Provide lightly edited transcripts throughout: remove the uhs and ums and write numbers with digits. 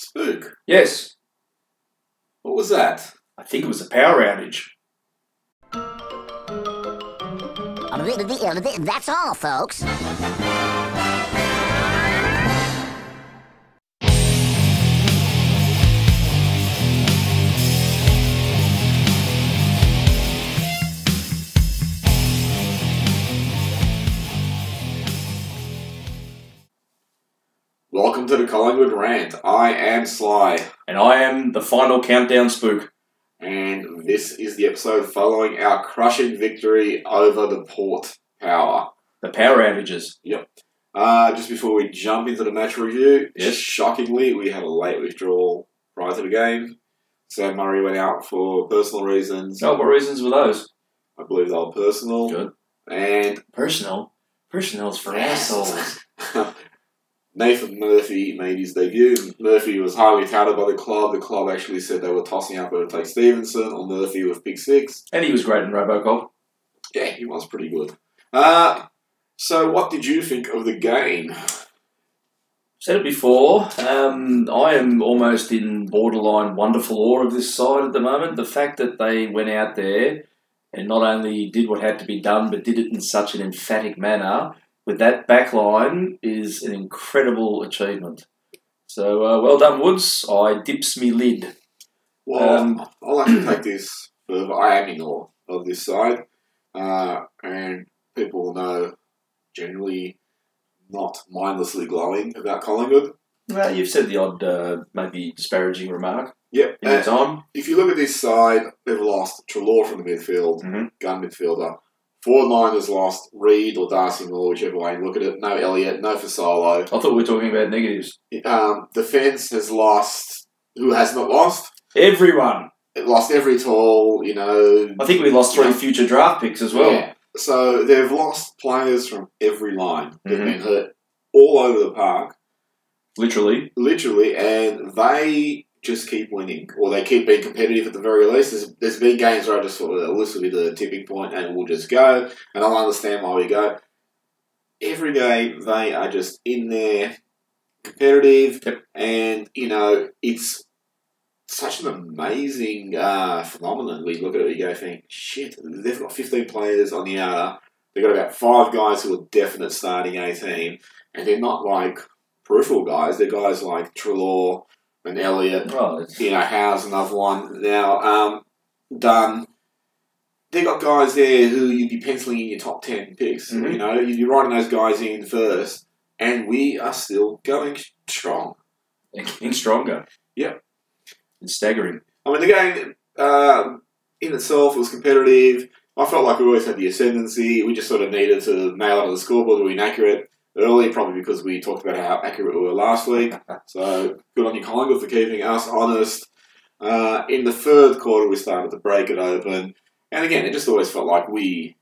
Spook. Yes, What was that? I think it was a power outage. That's all, folks. Welcome to the Collingwood Rant. I am Sly. And I am the final countdown spook. And this is the episode following our crushing victory over the Port Power. The power outages. Yep. Just before we jump into the match review, Yes. Shockingly, we had a late withdrawal prior to the game. Sam Murray went out for personal reasons. Oh, what reasons were those? I believe they were personal. Good. And Personal? Personal's for assholes. Nathan Murphy made his debut. Murphy was highly touted by the club. The club actually said they were tossing up whether to take Stevenson or Murphy with pick 6. And he was great in Robocop. Yeah, he was pretty good. So what did you think of the game? Said it before, I am almost in borderline wonderful awe of this side at the moment. The fact that they went out there and not only did what had to be done, but did it in such an emphatic manner with that back line is an incredible achievement. So, well done, Woods. I dips me lid. Well, I'll like to take this further. I am in awe of this side. And people will know generally not mindlessly glowing about Collingwood. Well, you've said the odd, maybe disparaging remark Yep. in your time. If you look at this side, they've lost Treloar from the midfield, gun midfielder. 4 liners lost Reid or Darcy Moore, whichever way you look at it. No Elliott, no Fasolo. I thought we were talking about negatives. Defence has lost. Who has not lost? Everyone. It lost every tall, I think we lost 3 future draft picks as well. Yeah. So they've lost players from every line. They've been hurt all over the park. Literally. And they just keep winning, or they keep being competitive at the very least. There's been games where I just thought, well, this will be the tipping point and we'll just go, and I'll understand why we go. Every game, they are just in there, competitive, and, it's such an amazing phenomenon. We look at it, we go, think, shit, they've got 15 players on the outer, they've got about 5 guys who are definite starting 18, and they're not like peripheral guys, they're guys like Treloar, and Elliott, Howe's another one. Now, Dunn. They got guys there who you'd be penciling in your top 10 picks. You'd be writing those guys in first, and we are still going strong. And getting stronger. Yep. It's staggering. I mean, the game in itself was competitive. I felt like we always had the ascendancy. We just sort of needed to nail it on the scoreboard. We were inaccurate early, probably because we talked about how accurate we were last week. So good on you, Collingwood, for keeping us honest. In the third quarter, we started to break it open. And again, it just always felt like we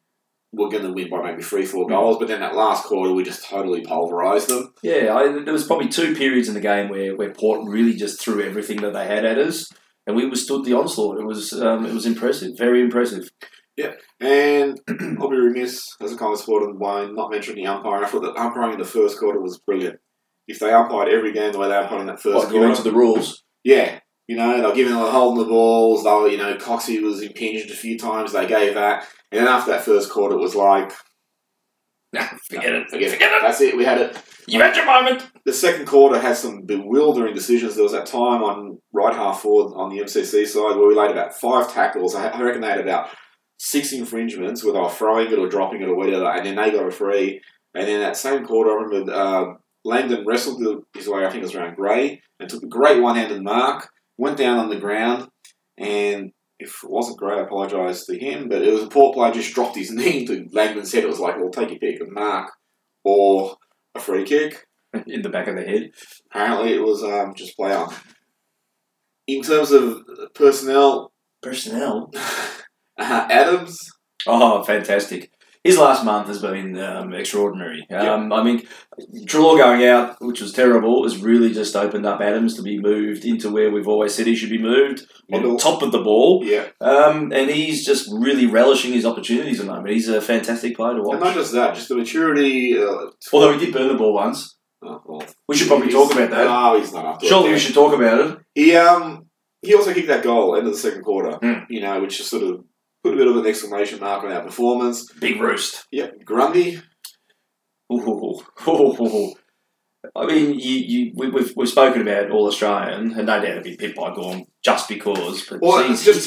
were going to win by maybe 3-4 goals. But then that last quarter, we just totally pulverised them. Yeah, there was probably 2 periods in the game where Port really just threw everything that they had at us. And we withstood the onslaught. It was impressive, very impressive. Yeah, and I'll be remiss as a Collingwood supporter by not mentioning the umpiring. I thought that umpiring in the first quarter was brilliant. If they umpired every game the way they umpired in that first quarter... to the rules. Yeah. They're giving them holding the balls. They were, Coxie was impinged a few times. They gave that. And then after that first quarter, it was like... Forget it. That's it. We had it. You had your moment. The second quarter had some bewildering decisions. There was that time on right half forward on the MCC side where we laid about 5 tackles. I reckon they had about 6 infringements where they were throwing it or dropping it or whatever, and then they got a free. And then that same quarter, I remember Langdon wrestled his way, I think it was around Gray, and took a great one-handed mark, went down on the ground, and if it wasn't Gray, I apologise to him, but it was a Port player just dropped his knee to Langdon's head. It was like, well, take your pick, a mark or a free kick. In the back of the head. Apparently it was just play on. In terms of personnel... Adams. Oh, fantastic. His last month has been extraordinary. I mean, Treloar going out, which was terrible, has really just opened up Adams to be moved into where we've always said he should be moved, on top of the ball. Yeah. And he's just really relishing his opportunities at the moment. He's a fantastic player to watch. And not just that, just the maturity. Although he did burn the ball once. Oh, well, We should probably talk about that. No, he's not up to it. Surely we should talk about it. He also kicked that goal end of the second quarter, which just sort of put a bit of an exclamation mark on our performance. Big roost. Yep, Grundy. I mean, we've spoken about All Australian, and no doubt it'd be picked by Gorm just because. But well, geez, just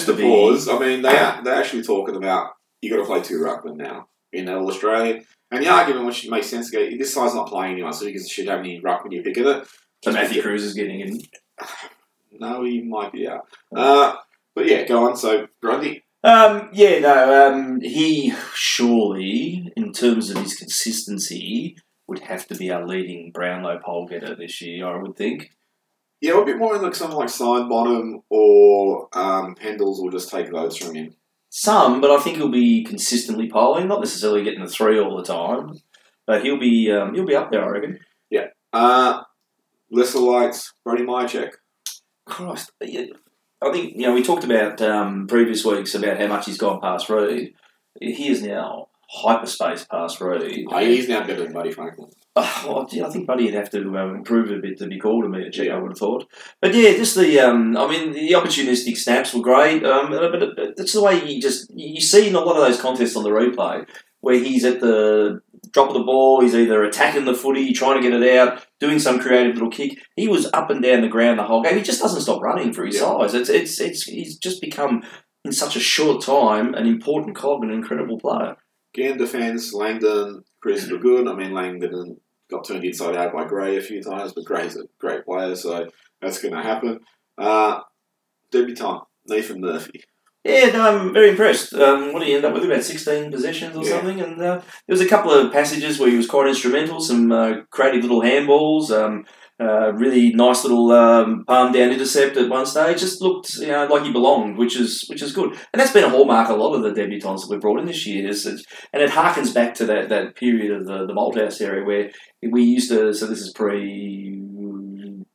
to be... pause. I mean, they're actually talking about you got to play 2 ruckmen now in All Australian, and the argument which makes sense. This side's not playing anyone, so you should have any ruckmen you pick in it. So Matthew Cruz is getting in. No, he might be out. But yeah, go on. So Grundy. He surely, in terms of his consistency, would have to be our leading Brownlow poll getter this year, I would think. Yeah, a bit more like someone like Sidebottom or Pendles will just take votes from him. Some, but I think he'll be consistently polling, not necessarily getting the 3 all the time, but he'll be up there, I reckon. Yeah. Lesser lights, Brody Myercheck. Christ, I think we talked about previous weeks about how much he's gone past Reed. He is now hyperspace past Reed. Oh, he's now better than Buddy Franklin. I think Buddy would have to improve a bit to be called a meter check, I would have thought. But yeah, just the the opportunistic snaps were great. But that's the way you see in a lot of those contests on the replay where he's at the drop of the ball, he's either attacking the footy, trying to get it out, doing some creative little kick. He was up and down the ground the whole game. He just doesn't stop running for his size. He's just become in such a short time an important cog and an incredible player. Again, defence, Langdon, Chris were good. I mean, Langdon got turned inside out by Gray a few times, but Gray's a great player, so that's going to happen. Debutant, Nathan Murphy. Yeah, no, I'm very impressed. What did he end up with? About 16 possessions or something? And there was a couple of passages where he was quite instrumental, some creative little handballs, really nice little palm down intercept at one stage. Just looked like he belonged, which is good. And that's been a hallmark of a lot of the debutants that we've brought in this year. And it harkens back to that period of the Malthouse area where we used to, so this is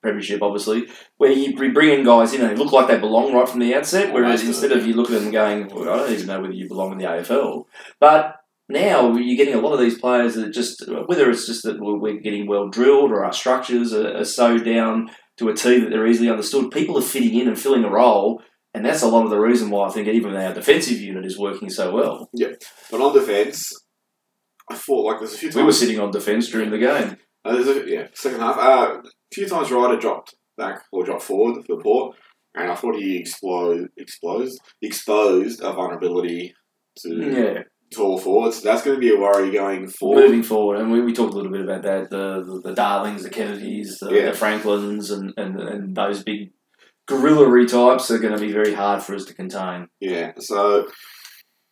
Premiership, obviously, where you bring in guys in and they look like they belong right from the outset, whereas instead of you look at them going, well, I don't even know whether you belong in the AFL. But now you're getting a lot of these players that just, whether it's just that we're getting well drilled or our structures are so down to a T that they're easily understood, people are fitting in and filling a role, and that's a lot of the reason why I think even our defensive unit is working so well. Yeah, but on defence, I thought like there's a few times... We were sitting on defence during the game. Second half. A few times Ryder dropped back or dropped forward for Port, and I thought he exposed a vulnerability to tall forwards. That's going to be a worry going forward. Moving forward, and we talked a little bit about that, the Darlings, the Kennedys, the Franklins, and those big gorilla-y types are going to be very hard for us to contain. Yeah, so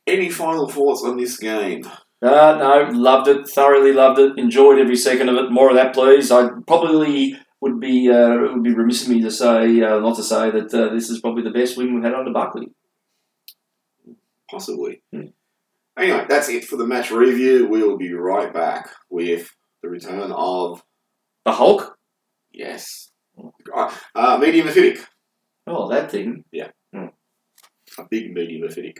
any final thoughts on this game? No, loved it, thoroughly loved it, enjoyed every second of it. More of that, please. I probably would be it would be remiss of me to say not to say that this is probably the best win we've had under Buckley. Possibly. Anyway, that's it for the match review. We will be right back with the return of the Hulk. Yes, medium acidic. Oh, that thing. Yeah, a big medium acidic.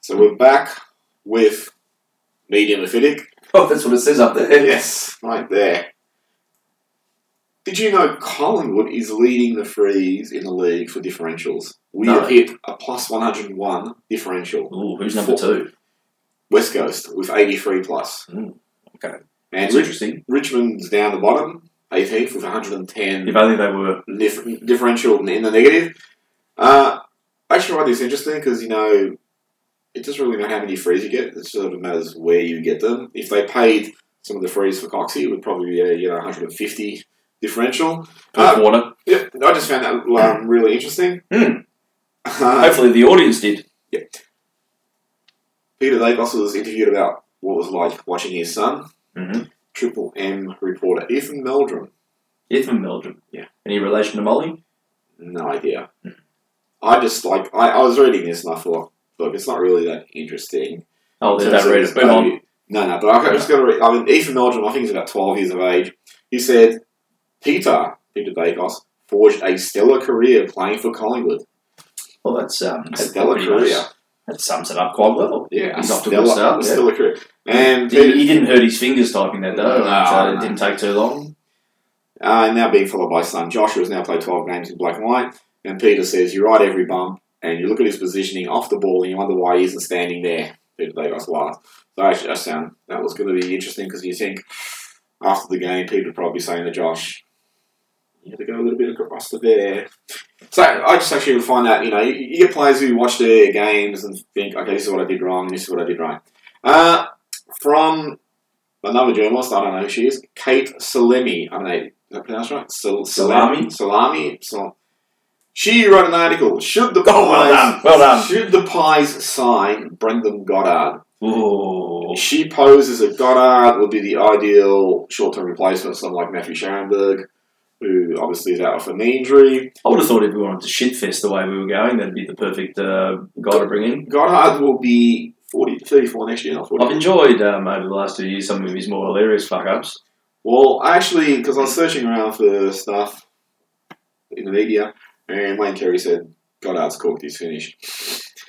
So we're back with medium acidic. Oh, that's what it says up there. Yes, right there. Did you know Collingwood is leading the frees in the league for differentials? We have hit a plus 101 differential. Ooh, who's number 2? West Coast with 83 plus. Okay. And that's interesting. Richmond's down the bottom, 18th with 110. If only they were. Differential in the negative. I actually find this interesting because, it doesn't really matter how many frees you get. It sort of matters where you get them. If they paid some of the frees for Coxie, it would probably be a 150 differential. Quarter. Yeah, I just found that really interesting. Hopefully the audience did. Yeah. Peter Dacos was interviewed about what it was like watching his son. Triple M reporter Ethan Meldrum. Ethan Meldrum. Yeah. Any relation to Molly? No idea. I just I was reading this and I thought, look, it's not really that interesting. Oh, then don't read it. Move on. No, but I just got to read. Ethan Meldrum, I think he's about 12 years of age. He said, Peter Dacos, forged a stellar career playing for Collingwood. Well, that's Stellar career. That sums it up quite well. Yeah, he's off to a good start. Stellar career. And he didn't hurt his fingers typing that though, so it didn't take too long. And now being followed by son Joshua, has now played 12 games in black and white. And Peter says, you ride every bump, and you look at his positioning off the ball, and you wonder why he isn't standing there. Peter Davis laughed. So actually, that was going to be interesting, because you think after the game, Peter would probably be saying to Josh, you have to go a little bit across the there. So I just actually find that, you get players who watch their games and think, okay, this is what I did wrong, and this is what I did right. From another journalist, I don't know who she is, Kate Salemi. I don't know, did I pronounce right? Salami. She wrote an article. Should the Pies sign Brendan Goddard? Ooh. She poses that Goddard would be the ideal short-term replacement for someone like Matthew Scharenberg, who obviously is out with a knee injury. I would have thought if we wanted to shitfest the way we were going, that'd be the perfect guy to bring in. Goddard will be 34 next year, not 40. I've enjoyed, over the last 2 years, some of his more hilarious fuck-ups. Well, actually, because I was searching around for stuff in the media, and Wayne Carey said, Goddard's cooked, he's finished.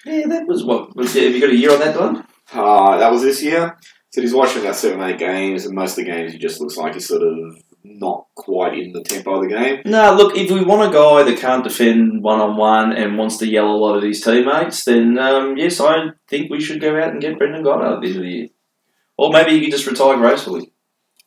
Yeah, that was what? Have you got a year on that one? That was this year. So he's watching about 7-8 games, and most of the games he just looks like he's sort of not quite in the tempo of the game. No, look, if we want a guy that can't defend one-on-one and wants to yell a lot at his teammates, then yes, I think we should go out and get Brendan Goddard at the end of the year. Or maybe he could just retire gracefully.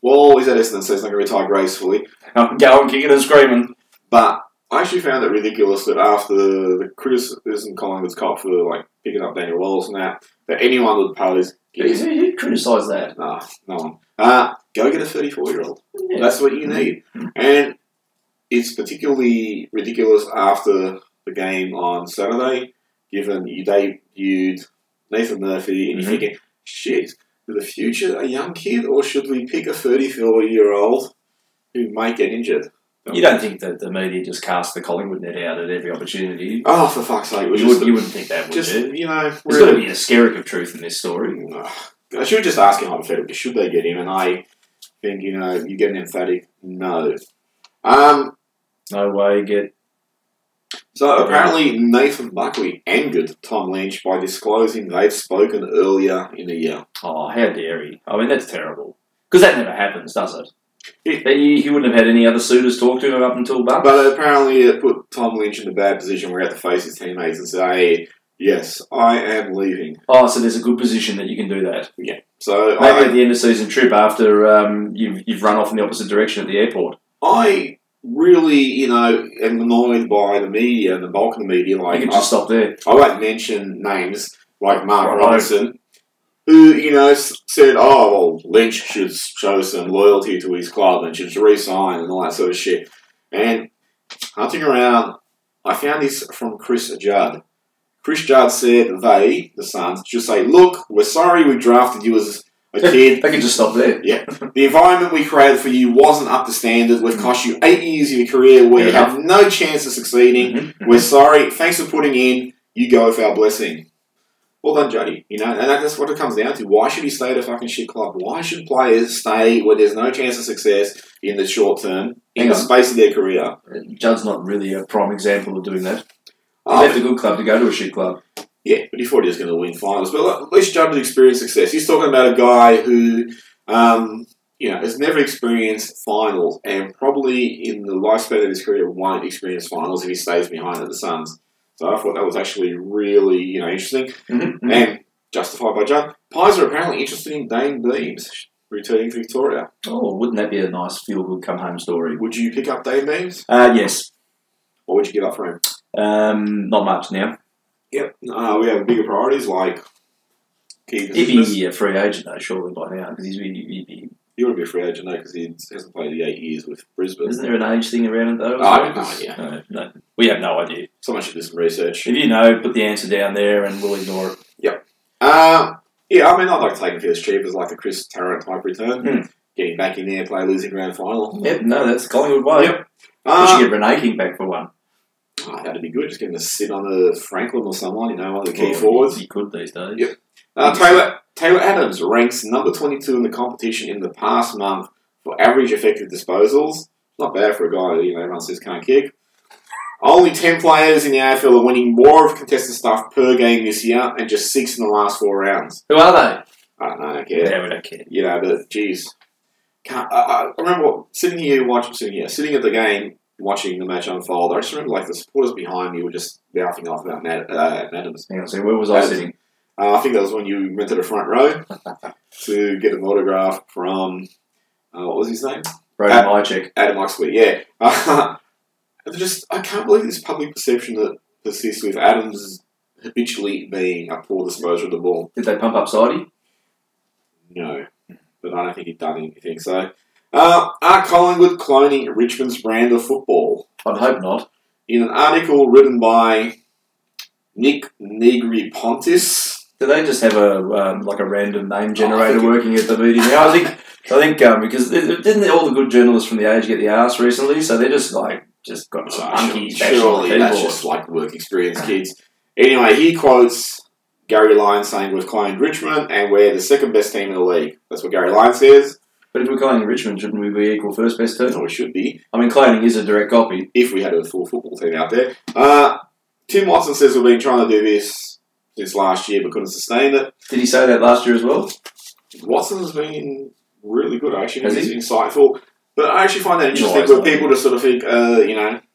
Well, he's at Essendon, so he's not going to retire gracefully. Go on kicking and screaming. But I actually found it ridiculous that after the criticism Collingwood's cop for picking up Daniel Wallace and that anyone would pose. Who criticised that? No one. Go get a 34-year-old. Yeah. That's what you need. And it's particularly ridiculous after the game on Saturday, given you debuted Nathan Murphy, and you're thinking, shit, for the future, a young kid, or should we pick a 34-year-old who might get injured? You don't think that the media just cast the Collingwood net out at every opportunity? Oh, for fuck's sake. You wouldn't think that, would you? There's got to be a skerrick of truth in this story. I should just ask him hypothetically, should they get him? And I think, you get an emphatic no. No way, get... So apparently Nathan Buckley angered Tom Lynch by disclosing they've spoken earlier in the year. Oh, how dare he? I mean, that's terrible. Because that never happens, does it? He wouldn't have had any other suitors talk to him up until Buck. But apparently it put Tom Lynch in a bad position where he had to face his teammates and say, yes, I am leaving. Oh, so there's a good position that you can do that. Yeah. So maybe at the end of season trip after you've run off in the opposite direction at the airport. I really, am annoyed by the media and the bulk of the media. You can just stop there. I won't mention names like Mark Robinson, who, said, oh, well, Lynch should show some loyalty to his club and should re-sign and all that sort of shit. And hunting around, I found this from Chris Judd. Chris Judd said the Suns, should say, look, we're sorry we drafted you as a kid. They can just stop there. Yeah. The environment we created for you wasn't up to standard. We've cost you 8 years of your career where you have no chance of succeeding. We're sorry. Thanks for putting in. You go with our blessing. Well done, Juddy. And that's what it comes down to. Why should he stay at a fucking shit club? Why should players stay where there's no chance of success in the short term, in the space of their career? Judd's not really a prime example of doing that. He left a good club to go to a shit club. Yeah, but he thought he was going to win finals. But at least Judd had experienced success. He's talking about a guy who, has never experienced finals and probably in the lifespan of his career won't experience finals if he stays behind at the Suns. So I thought that was actually really, interesting and justified by Judd. Pies are apparently interested in Dane Beams returning to Victoria. Oh, wouldn't that be a nice feel-good come-home story? Would you pick up Dane Beams? Yes. What would you give up for him? Not much now. Yep. We have bigger priorities like key positions. He'd be a free agent, though, surely, by now, because he'd be... He wouldn't be a free agent, though, because he hasn't played the 8 years with Brisbane. Isn't there an age thing around it, though? I have no idea. No. We have no idea. Someone should do some research. If you know, put the answer down there and we'll ignore it. Yep. I'd like to take him for as cheap as like the Chris Tarrant type return. Getting back in there, play losing grand final. Yep, no, that's the Collingwood way. Yep. We should get Renee King back for one. Oh, that'd be good. Just get him to sit on the Franklin or someone, one of the key forwards. He could these days. Yep. Taylor Adams ranks number 22 in the competition in the past month for average effective disposals. Not bad for a guy who runs his can't kick. Only 10 players in the AFL are winning more of contested stuff per game this year, and just 6 in the last 4 rounds. Who are they? I don't know, I don't care. Yeah, we don't care. You know, but geez. I remember sitting at the game, watching the match unfold. I just remember like the supporters behind me were just mouthing off about Adams. Hang on, so where was I sitting? I think that was when you went to the front row to get an autograph from, what was his name? Adam Oxley, yeah. I can't believe this public perception that persists with Adams habitually being a poor disposer of the ball. Did they pump up Sidey? No, but I don't think he'd done anything. So, are Collingwood cloning Richmond's brand of football? I'd hope not. In an article written by Nick Negri-Pontis. Do they just have a random name generator working at the meeting? I think because didn't all the good journalists from the Age get the arse recently? So they're just got some monkeys. Surely that's just like work experience, kids. Anyway, he quotes Gary Lyons saying we've cloned Richmond and we're the second best team in the league. That's what Gary Lyons says. But if we're cloning Richmond, shouldn't we be equal first best team? No, we should be. I mean, cloning is a direct copy. If we had a full football team out there. Tim Watson says we've been trying to do this since last year but couldn't sustain it. Did he say that last year as well? Watson's been really good, actually. He's insightful. But I actually find that interesting when people just sort of think,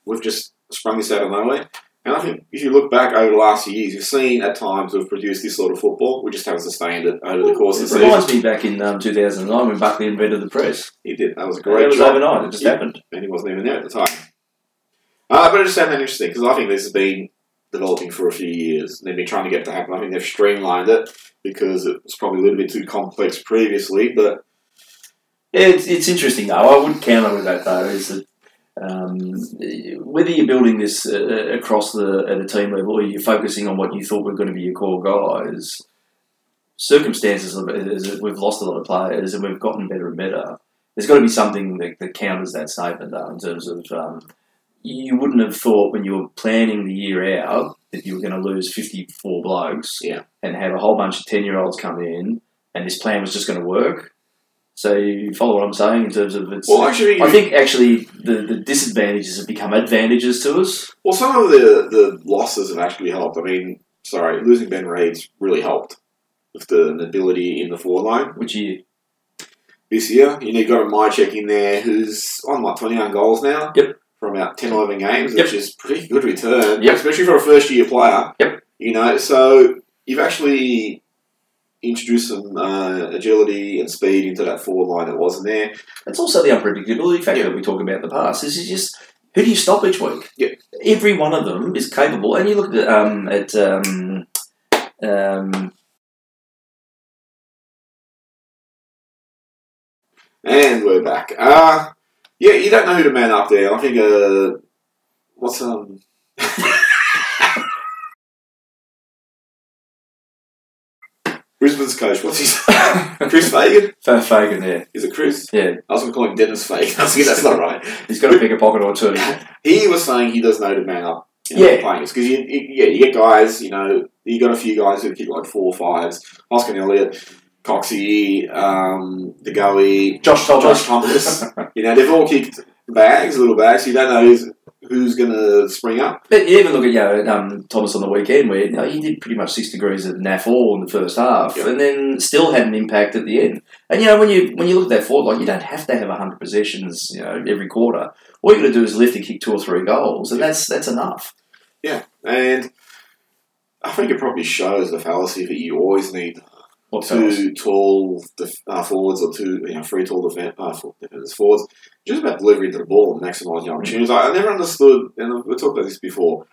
we've just sprung this out of nowhere. And I think if you look back over the last few years, you've seen at times we've produced this sort of football. We just haven't sustained it over the course of the season. It reminds me back in 2009 when Buckley invented the press. He did. That was a great job. It was overnight. It just happened. And he wasn't even there at the time. But I just found that interesting because I think this has been developing for a few years. They've been trying to get it to happen. I think they've streamlined it because it was probably a little bit too complex previously. But yeah, it's interesting though. I would counter with that though is that whether you're building this across at a team level or you're focusing on what you thought were going to be your core guys, circumstances is we've lost a lot of players and we've gotten better and better. There's got to be something that counters that statement though, in terms of you wouldn't have thought when you were planning the year out that you were going to lose 54 blokes and have a whole bunch of 10-year-olds come in and this plan was just going to work. So you follow what I'm saying in terms of it's... Well, actually... I think actually the disadvantages have become advantages to us. Well, some of the losses have actually helped. I mean, losing Ben Reid's really helped with the ability in the forward line. Which year? This year. You've got a Mycheck in there who's on, 21 goals now? Yep. From about 10, 11 games, which is pretty good return, especially for a first-year player. Yep. So you've actually introduced some agility and speed into that forward line that wasn't there. It's also the unpredictability factor that we talked about in the past. This is just, who do you stop each week? Yep. Every one of them is capable. And you look at and we're back. You don't know who to man up there. I think, Brisbane's coach, what's his name? Chris Fagan? Fagan, yeah. Is it Chris? Yeah. I was going to call him Dennis Fagan. That's not right. He's got to pick a pocket or two. He was saying he does know to man up. Playing this. Because, you get guys, you got a few guys who kick like 4 or 5s. Oscar Elliott, Coxie, DeGoey, Josh Thomas. They've all kicked little bags. You don't know who's going to spring up. But you even look at Thomas on the weekend where he did pretty much 6 degrees of naff all in the first half and then still had an impact at the end. And when you look at that forward line, you don't have to have 100 possessions every quarter. All you've got to do is lift and kick 2 or 3 goals and that's enough. Yeah, and I think it probably shows the fallacy that you always need two tall forwards or 3 tall defenders forwards. Just about delivery to the ball and maximising opportunities. I never understood, and we've talked about this before,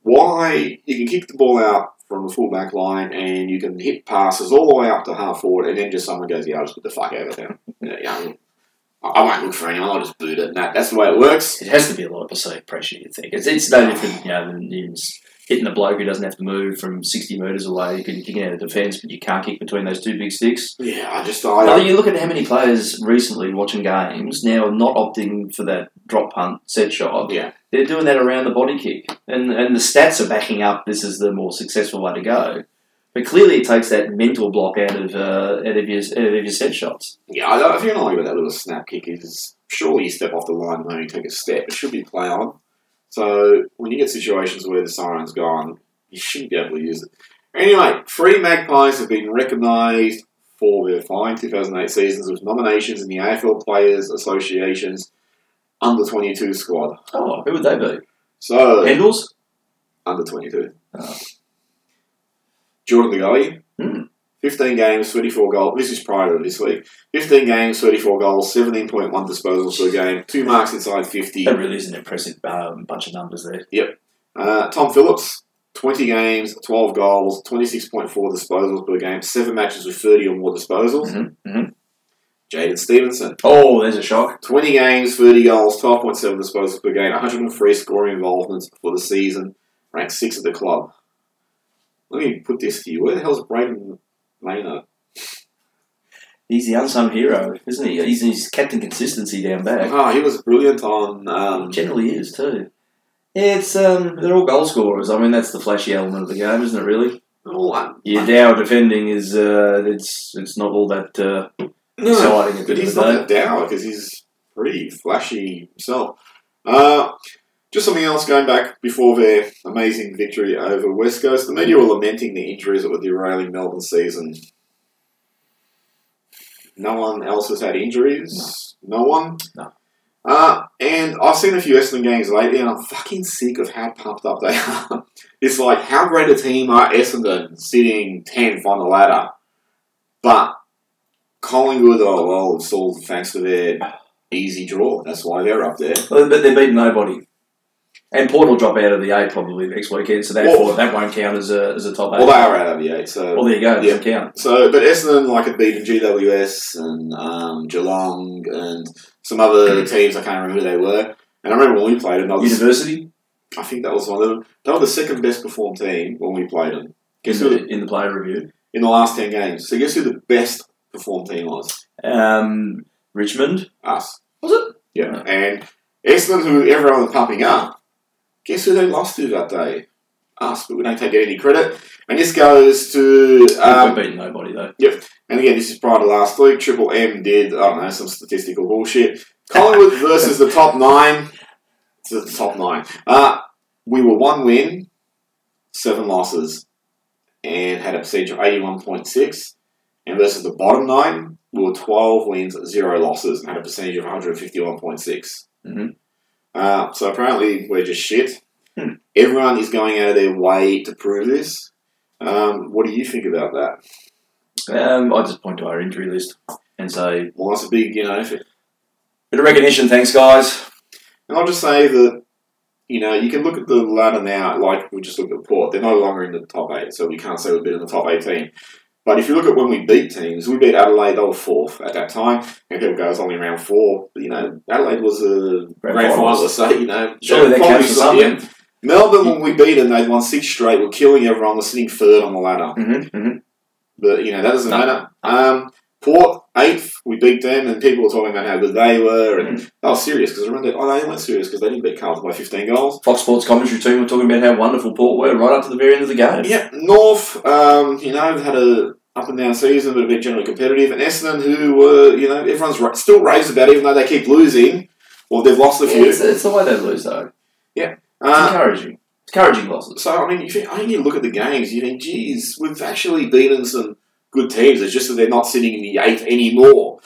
why you can kick the ball out from the full back line and you can hit passes all the way up to half forward and then just someone goes, I'll just put the fuck out of town. I won't look for anyone, I'll just boot it. That's the way it works. It has to be a lot of perceived pressure, you think. It's no different, than hitting a bloke who doesn't have to move from 60 metres away. You can kick out of defence, but you can't kick between those 2 big sticks. Yeah, you look at how many players recently watching games now are not opting for that drop punt set shot. Yeah. They're doing that around the body kick. And the stats are backing up this is the more successful way to go. But clearly it takes that mental block out of your set shots. Yeah, I feel like about that little snap kick is surely you step off the line and only take a step. It should be play on. So when you get situations where the siren's gone, you shouldn't be able to use it. Anyway, 3 Magpies have been recognised for their fine 2008 seasons with nominations in the AFL Players Association's under 22 squad. Oh, who would they be? So Handles? under 22. Oh. Jordan the Gully. 15 games, 34 goals. This is prior to this week. 15 games, 34 goals, 17.1 disposals per game, 2 marks inside 50. That really is an impressive bunch of numbers there. Yep. Tom Phillips, 20 games, 12 goals, 26.4 disposals per game, 7 matches with 30 or more disposals. Jaden Stevenson. Oh, there's a shock. 20 games, 30 goals, 12.7 disposals per game, 103 scoring involvements for the season, ranked 6th at the club. Let me put this to you. Where the hell's Braden Maynard? He's the unsung hero, isn't he? He's kept in consistency down back. Oh, he was brilliant on... He generally is too. Yeah, it's they're all goal scorers. I mean, that's the flashy element of the game, isn't it? Really. Your Dow defending is it's not all that exciting. No, but he's not that Dow because he's pretty flashy himself. Just something else going back before their amazing victory over West Coast. The media were lamenting the injuries that were derailing Melbourne's season. No one else has had injuries. No one? No. And I've seen a few Essendon games lately and I'm fucking sick of how pumped up they are. It's like, how great a team are Essendon sitting 10th on the ladder? But Collingwood, oh well, it's all thanks to their easy draw. That's why they're up there. But they're beating nobody. And Port will drop out of the 8 probably next weekend, so therefore that won't count as a top 8. Well, they are out of the 8, so... Well, there you go, it doesn't count. So, but Essendon, like, had beaten GWS and Geelong and some other teams, I can't remember who they were. And I remember when we played them... University? I think that was one of them. They were the second best performed team when we played them. Guess who in the player review? In the last 10 games. So guess who the best performed team was? Richmond? Us. Was it? Yeah. Oh. And Essendon, who everyone was pumping up, guess who they lost to that day? Us, but we don't take any credit. And this goes to... we've beaten nobody, though. Yep. And again, this is prior to last week. Triple M did, I don't know, some statistical bullshit. Collingwood versus the top 9. To the top 9. We were 1 win, 7 losses, and had a percentage of 81.6. And versus the bottom 9, we were 12 wins, 0 losses, and had a percentage of 151.6. So apparently we're just shit. Everyone is going out of their way to prove this. What do you think about that? I just point to our injury list and say... Well, that's a big, bit of recognition, thanks, guys. And I'll just say that, you can look at the ladder now, like we just looked at Port. They're no longer in the top 8, so we can't say we've been in the top 18. But if you look at when we beat teams, we beat Adelaide, they were 4th at that time. And people go, it's only round 4. But, Adelaide was a grand finalist, so, surely that counts for something. Yeah. Melbourne, when we beat them, they'd won 6 straight. We're killing everyone. We're sitting 3rd on the ladder. But, that doesn't matter. Port, 8th, we beat them, and people were talking about how good they were, and they were serious, because I remember, they weren't serious, because they didn't beat Carlton by 15 goals. Fox Sports commentary team were talking about how wonderful Port were right up to the very end of the game. Yeah, North, they've had a up and down season, but have been generally competitive, and Essendon, who were, everyone's still raised about, even though they keep losing, or they've lost a few. It's the way they lose, though. Yeah. It's encouraging. It's encouraging losses. So, I think you look at the games, you think, geez, we've actually beaten some good teams. It's just that they're not sitting in the 8th anymore.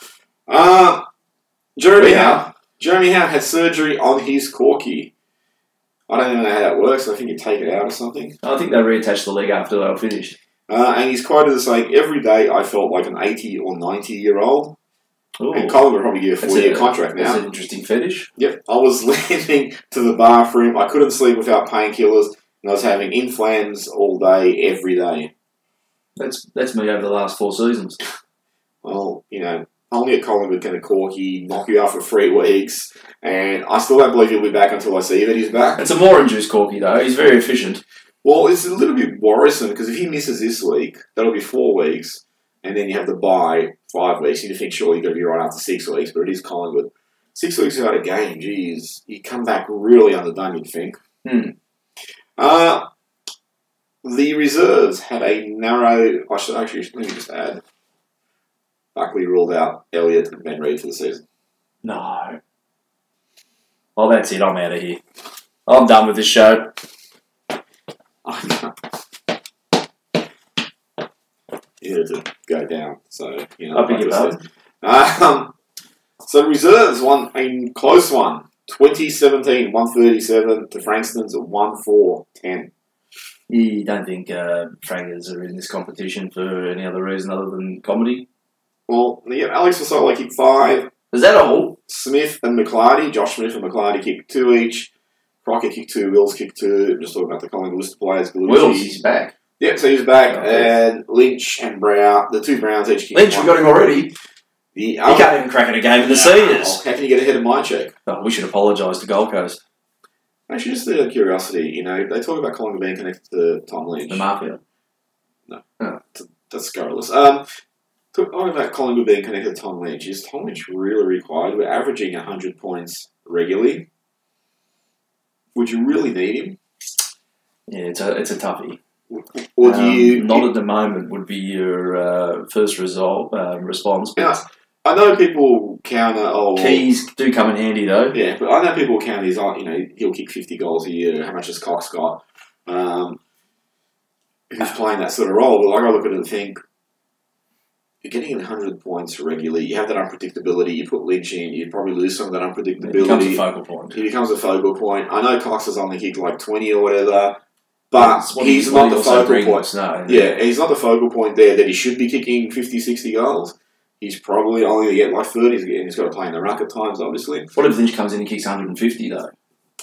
Jeremy Howe had surgery on his corky. I don't even know how that works. I think you take it out or something. I think they reattached the leg after they were finished. And he's quoted as saying, every day I felt like an 80 or 90-year-old. Ooh. And Colin would probably give a 4-year contract now. That's an interesting fetish. Yep. I was landing to the bathroom. I couldn't sleep without painkillers. And I was having inflams all day, every day. That's me over the last 4 seasons. Well, only at Collingwood can a corky knock you out for 3 weeks. And I still don't believe he'll be back until I see that he's back. It's a more induced corky, though. He's very efficient. Well, it's a little bit worrisome because if he misses this week, that'll be 4 weeks. And then you have the bye 5 weeks. You think surely you're going to be right after 6 weeks, but it is Collingwood. 6 weeks without a game, geez. You come back really underdone, you'd think. The reserves had a narrow... let me just add. Buckley ruled out Elliott and Ben Reid for the season. No. Well, that's it. I'm out of here. I'm done with this show. You had to go down, so I beg your pardon. So reserves won a close one. 2017, 137 to Frankston's at 1-4-10. You don't think Frankers are in this competition for any other reason other than comedy? Well, yeah, Alex Fasola kicked 5. Is that all? Smith and McClarty, Josh Smith and McClarty kicked 2 each. Crocker kicked 2, Wills kicked 2. I'm just talking about the Collingwood list of players. Wills, he's back. Yep, so he's back. And Lynch and Brown, the 2 Browns each kicked Lynch, 1. we got him already. He can't even crack in a game in the seniors. How can you get ahead of my check? Oh, we should apologise to Gold Coast. Actually, just out of curiosity, they talk about Collingwood being connected to Tom Lynch. The Mafia. No. Oh. That's scurrilous. Talking about Collingwood being connected to Tom Lynch, is Tom Lynch really required? We're averaging 100 points regularly. Would you really need him? Yeah, it's a toughie. Or do you... Not at the moment would be your first response. But I know people counter... keys do come in handy, though. Yeah, but I know people counter his... he'll kick 50 goals a year. How much has Cox got? Who's playing that sort of role? But I look at it and think, you're getting 100 points regularly. You have that unpredictability. You put Lynch in, you probably lose some of that unpredictability. It becomes a focal point. He becomes a focal point. I know Cox has only kicked like 20 or whatever, but he's not the focal point. Yeah, he's not the focal point there that he should be kicking 50, 60 goals. He's probably only going to get like 30. He's got to play in the ruck at times, obviously. What if Lynch comes in and kicks 150, though? I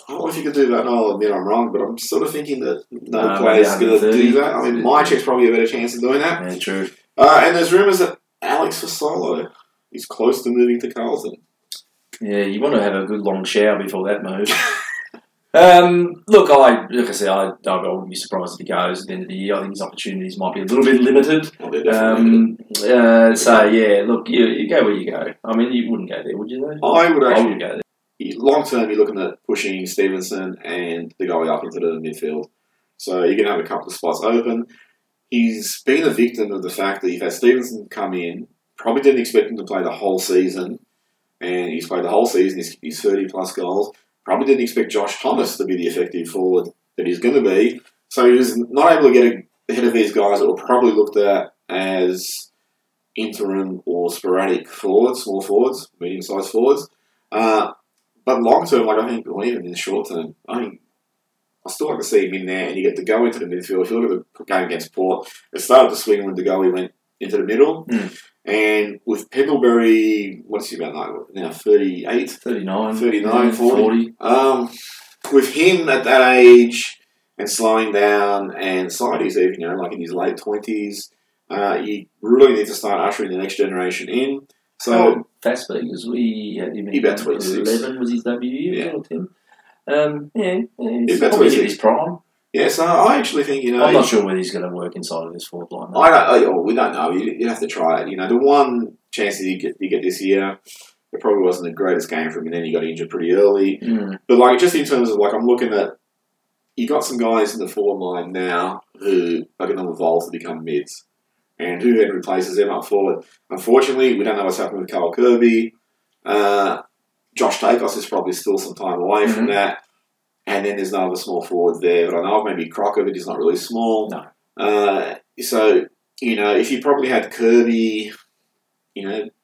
don't know if you could do that. No, I'll admit I'm wrong, but I'm sort of thinking that no player's going to do that. I mean, my check's probably a better chance of doing that. Yeah, true. And there's rumours that Alex Fasola is close to moving to Carlton. Yeah, you want to have a good long shower before that move. Look, like I said, I wouldn't be surprised if he goes at the end of the year. I think his opportunities might be a little bit limited. Well, they're definitely limited. So, yeah, look, you go where you go. I mean, you wouldn't go there, would you, though? I would actually go there. Long term, you're looking at pushing Stevenson and the guy up into the midfield. So you're going to have a couple of spots open. He's been a victim of the fact that you've had Stevenson come in, probably didn't expect him to play the whole season, and he's played the whole season, he's 30-plus goals. Probably didn't expect Josh Thomas to be the effective forward that he's going to be. So he was not able to get ahead of these guys that were probably looked at as interim or sporadic forwards, small forwards, medium-sized forwards. But long term, I think, or even in the short term, I still like to see him in there, and you get to go into the midfield. If you look at the game against Port, it started to swing when De Goey went into the middle. And with Pendlebury, what's he about now? 38? 39, 40. With him at that age and slowing down, and Sidey's even, like in his late 20s, you really need to start ushering the next generation in. So Fastberg, because we had him in 11 was his debut, yeah. or 10. He's about probably 26. hit his prime. Yeah, so I actually think, I'm not sure whether he's going to work inside of this fourth line. We don't know. You have to try it. The one chance that you get this year, it probably wasn't the greatest game for him, and then he got injured pretty early. But just in terms of I'm looking at, you got some guys in the forward line now who are going to evolve to become mids. And who then replaces them up forward? Unfortunately, we don't know what's happening with Carl Kirby. Josh Takos is probably still some time away from that. And then there's no other small forward there. But I know maybe Crocker, but he's not really small. No. So, if you probably had Kirby,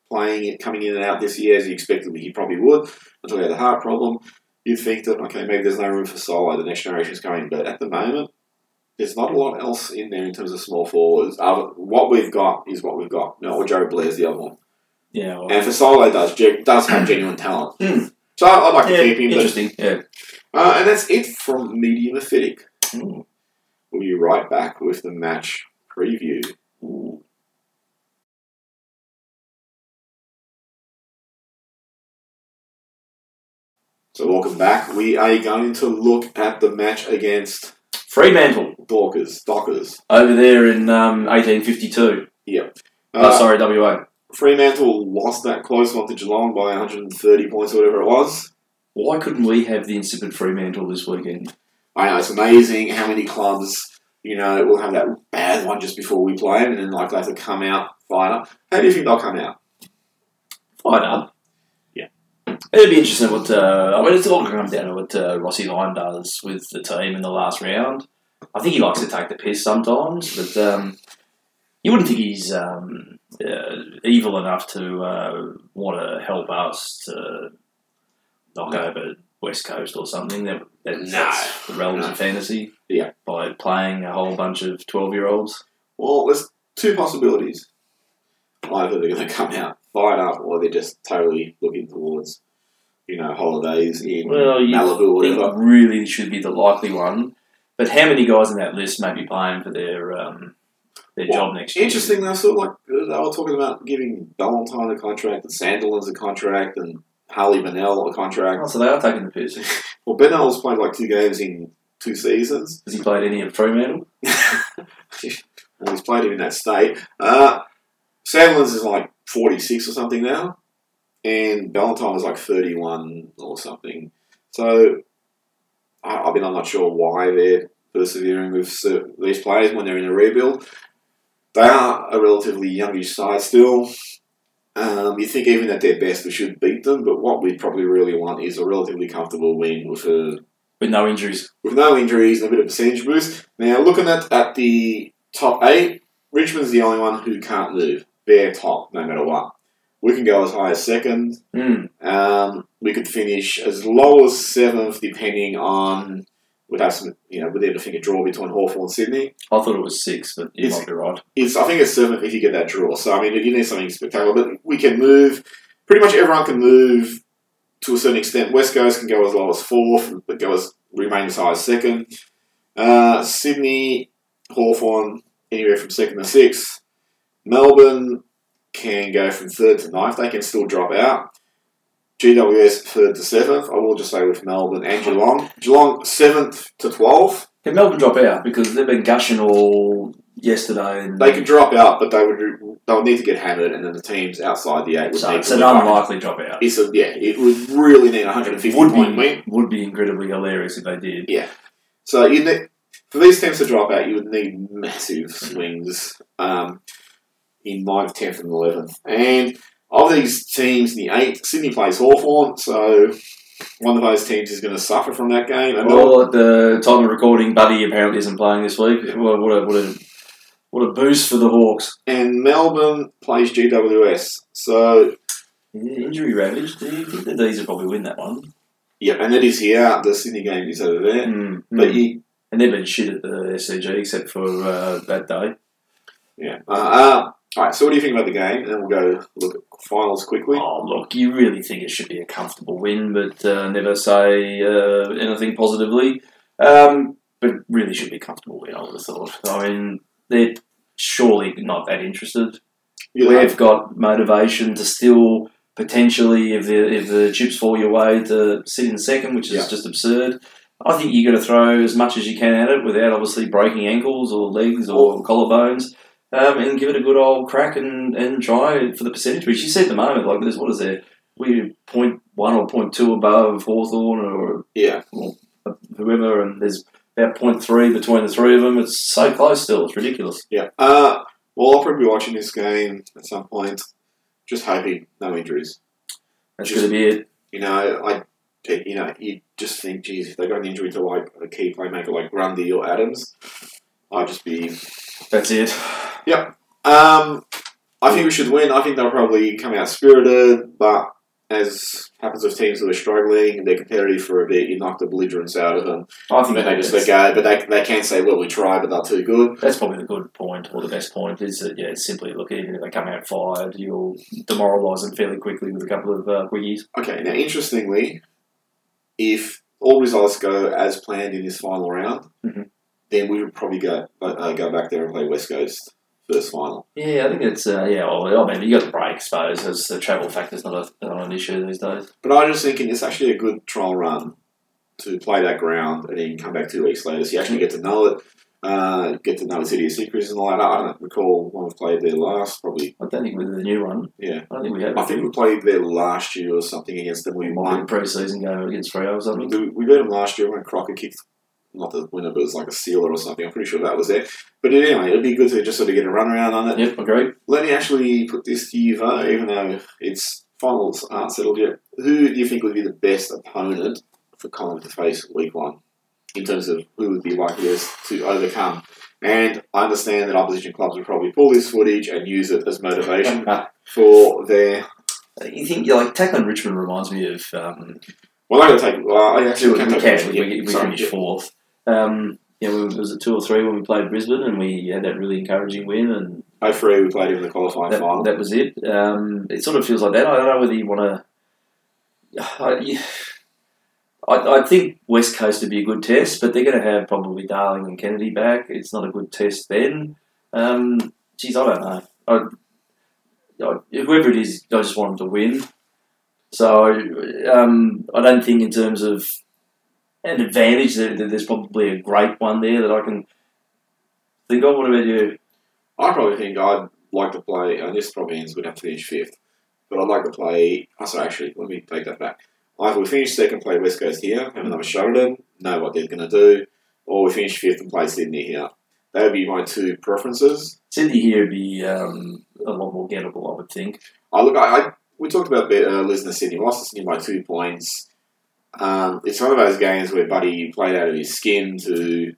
playing it, coming in and out this year as you expected he probably would, until he had a heart problem, you'd think that, okay, maybe there's no room for Solo, the next generation's coming. But at the moment, there's not a lot else in there in terms of small forwards. What we've got is what we've got. No, or Joe Blair's the other one. Yeah. Well, and Fasolo does have genuine talent. So I'd like to keep him. Interesting, yeah. And that's it from Medium Acidic. We'll be right back with the match preview. Ooh. So welcome back. We are going to look at the match against Fremantle. Dockers. Over there in 1852. Yep. WA. Fremantle lost that close one to Geelong by 130 points or whatever it was. Why couldn't we have the insipid Fremantle this weekend? I know, it's amazing how many clubs, will have that bad one just before we play them, and then they have to come out, fight up. How do you think they'll come out? Fight up? Yeah. It'd be interesting what. I mean, it's all going to come down to what Rossi Lyon does with the team in the last round. I think he likes to take the piss sometimes, but you wouldn't think he's evil enough to want to help us to knock over West Coast or something. That's the realms of fantasy. Yeah. By playing a whole bunch of 12-year-olds. Well, there's two possibilities. Either they're going to come out fired up, or they're just totally looking towards, holidays in Malibu or whatever. It really should be the likely one. But how many guys in that list may be playing for their job next year? Interesting, though. Sort of like they were talking about giving Ballantyne a contract and Sandilands a contract and Harley Bennell a contract. Oh, so they are taking the piss. Well, Bennell's played like 2 games in 2 seasons. Has he played any at Fremantle? Well, he's played him in that state. Sandilands is like 46 or something now, and Ballantyne is like 31 or something. So, I'm not sure why they're persevering with these players when they're in a rebuild. They are a relatively youngish side still. You think even at their best we should beat them, but what we probably really want is a relatively comfortable win with no injuries. With no injuries and a bit of percentage boost. Now, looking at the top 8, Richmond's the only one who can't move. They're top no matter what. We can go as high as 2nd. We could finish as low as 7th, depending on. We'd have some, we'd have to think a draw between Hawthorn and Sydney. I thought it was 6, but you might be right. I think it's 7th if you get that draw. So, I mean, you need something spectacular. But we can move. Pretty much everyone can move to a certain extent. West Coast can go as low as 4th, but remain as high as 2nd. Sydney, Hawthorn, anywhere from 2nd to 6th. Melbourne can go from 3rd to 9th. They can still drop out. GWS 3rd to 7th. I will just say with Melbourne and Geelong. Geelong 7th to 12th. Can Melbourne drop out because they've been gushing all yesterday? And they could drop out, but they would need to get hammered, and then the teams outside the 8 would need it's an unlikely drop out. It would really need 150-point win. Would be incredibly hilarious if they did. Yeah. So for these teams to drop out, you would need massive swings in 9th, 10th, and 11th. And of these teams, the 8th, Sydney plays Hawthorn, so one of those teams is going to suffer from that game. And well, at the time of recording, Buddy apparently isn't playing this week. What a boost for the Hawks. And Melbourne plays GWS, so... Injury ravaged. Do you think the D's will probably win that one? Yeah, and it is here. The Sydney game is over there. But and they've been shit at the SCG except for that day. Yeah. Alright, so what do you think about the game? And then we'll go look at finals quickly. Oh, look, you really think it should be a comfortable win, but never say anything positively. But really should be a comfortable win, I would have thought. I mean, they're surely not that interested. Yeah. We've got motivation to still potentially, if the chips fall your way, to sit in 2nd, which is just absurd. I think you've got to throw as much as you can at it without obviously breaking ankles or legs or collarbones. And give it a good old crack and try for the percentage. Which you see at the moment, like what is there? We're 0.1 or 0.2 above Hawthorn or whoever, and there's about 0.3 between the 3 of them. It's so close still. It's ridiculous. Yeah. Well, I'll probably be watching this game at some point. Just hoping no injuries. That's going to be it. You just think, geez, if they got an injury to like a key playmaker like Grundy or Adams, I'd just be. That's it. Yep. I think we should win. I think they'll probably come out spirited, but as happens with teams that are struggling, they're competitive for a bit, you knock the belligerence out of them. I think they just let go, but they can say, well, we tried, but they're too good. That's probably the good point, or the best point, is that, it's simply, look, even if they come out fired, you'll demoralise them fairly quickly with a couple of quickies. Okay, now, interestingly, if all results go as planned in this final round, then we would probably go back there and play West Coast first final. Yeah, I think it's, you got the break, I suppose, as the travel factor's not an issue these days. But I'm just thinking it's actually a good trial run to play that ground and then come back 2 weeks later. So you actually get to know it, get to know the City of Secrets and all that. I don't recall when we played there last, probably. I don't think we did the new one. Yeah. I don't think we had. I think we played there last year or something against them. We won. Pre-season game against Freo or something. We beat them last year when Crocker kicked, not the winner, but it was like a sealer or something. I'm pretty sure that was there. But anyway, it'd be good to just sort of get a run around on it. Yep, agreed. Let me actually put this to you, though, even though it's finals aren't settled yet. Who do you think would be the best opponent for Collingwood to face week 1 in terms of who would be likeliest to overcome? And I understand that opposition clubs would probably pull this footage and use it as motivation for their. You think tackling Richmond reminds me of. Well, I take. I actually we finished 4th. Was it 2 or 3 when we played Brisbane and we had that really encouraging win? And 0-3 we played in the qualifying final. That was it. It sort of feels like that. I don't know whether you want to. I think West Coast would be a good test, but they're going to have probably Darling and Kennedy back. It's not a good test then. I don't know. Whoever it is, I just want them to win. So I don't think in terms of an advantage that there's probably a great one there that I can think of. What about you? I probably think I'd like to play, and this probably means we'd have to finish 5th, but I'd like to play. Actually, let me take that back. Either we finish 2nd, play West Coast here, have another shot at them, know what they're going to do, or we finish 5th and play Sydney here. That would be my 2 preferences. Sydney here would be a lot more gettable, I would think. We talked about Lisbon Sydney. We lost to Sydney by 2 points. It's one of those games where Buddy played out of his skin to,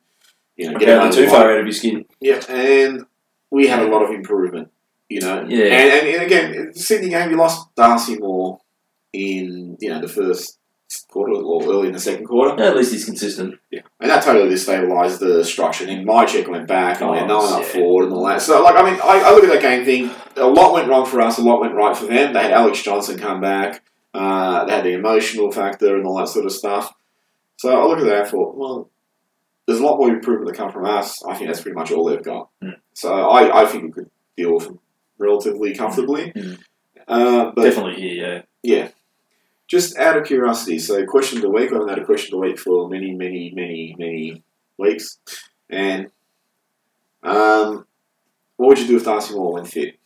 get out too far out of his skin. Yeah, and we had a lot of improvement, Yeah. And again, the Sydney game, you lost Darcy Moore in, the first quarter or early in the second quarter. Yeah, at least he's consistent. Yeah. And that totally destabilised the structure. And my check went back and we had no one up forward and all that. So, I look at that game thing. A lot went wrong for us, a lot went right for them. They had Alex Johnson come back. They had the emotional factor and all that sort of stuff. So I look at that and thought, well, there's a lot more improvement to come from us. I think that's pretty much all they've got. Mm. So I think we could deal with them relatively comfortably. Mm. But definitely here, yeah. Just out of curiosity, so question of the week. I haven't had a question of the week for many, many, many, many weeks. And what would you do if Darcy Moore went fit?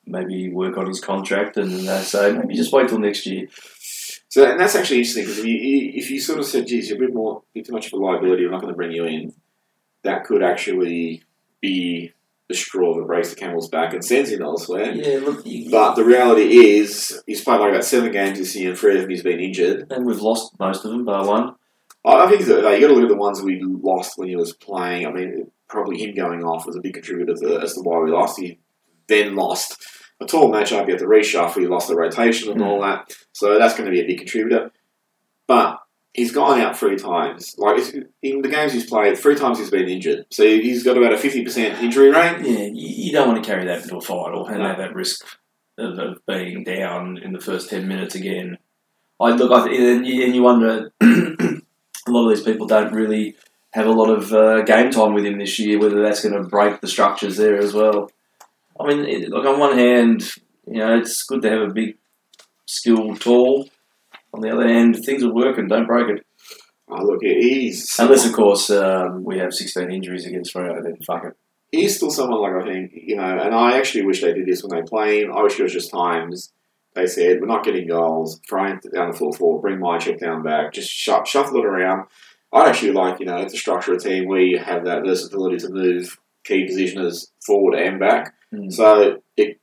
Maybe work on his contract and say maybe just wait till next year. So, and that's actually interesting because if you sort of said, geez, you're too much of a liability, we're not going to bring you in, that could actually be the straw that breaks the camel's back and sends him elsewhere. Yeah, look. But the reality is, he's played about 7 games this year and 3 of them he's been injured. And we've lost most of them, bar one. I think that you got to look at the ones we lost when he was playing. I mean, probably him going off was a big contributor as to why we lost. He then lost a tall matchup, you had to reshuffle, he lost the rotation and all that. So that's going to be a big contributor. But he's gone out 3 times. In the games he's played, 3 times he's been injured. So he's got about a 50% injury rate. Yeah, you don't want to carry that into a final and have that risk of being down in the first 10 minutes again. And you wonder, a lot of these people don't really have a lot of game time with him this year, whether that's going to break the structures there as well. I mean, on one hand, it's good to have a big, skilled tall. On the other hand, things are working, don't break it. Oh, look, he's... Unless, of course, we have 16 injuries against Freo, then fuck it. He's still someone, I think, and I actually wish they did this when they play him. I wish it was just times they said, we're not getting goals, throw him down the full forward, bring my check down back, just shuffle it around. I'd actually like, to structure a team where you have that versatility to move key positioners forward and back. Mm. So it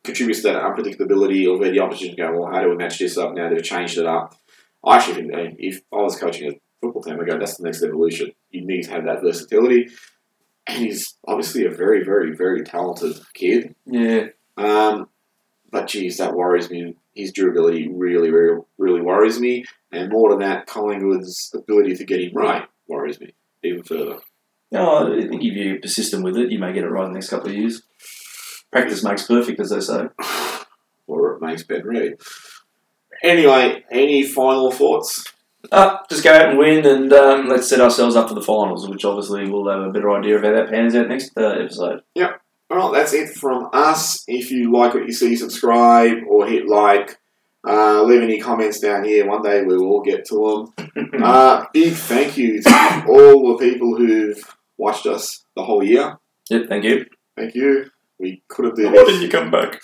contributes to that unpredictability of where the opposition go, well, how do we match this up now? They've changed it up. I actually think if I was coaching a football team, I'd go, that's the next evolution. You need to have that versatility. And he's obviously a very, very, very talented kid. Yeah. But, geez, that worries me. His durability really, really, really worries me. And more than that, Collingwood's ability to get him right worries me even further. No, I think if you're persistent with it, you may get it right in the next couple of years. Practice makes perfect, as they say. Or it makes Ben Reid. Anyway, any final thoughts? Just go out and win and let's set ourselves up for the finals, which obviously we'll have a better idea of how that pans out next episode. Yep. All right, that's it from us. If you like what you see, subscribe or hit like. Leave any comments down here. One day we will all get to them. Big thank you to all the people who've watched us the whole year. Yep, thank you. Thank you. We couldn't do this. Why didn't you come back?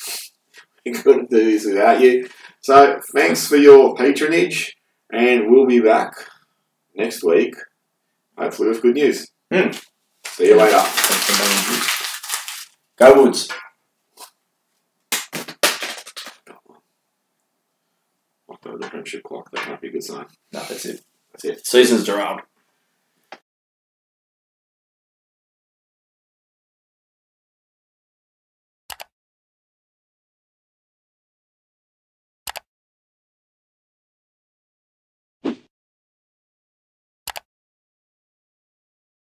We couldn't do this without you. So thanks for your patronage, and we'll be back next week, hopefully with good news. See you later. Go Woods. the premiership clock. That might be a good sign. No, that's it. That's it. Season's derailed.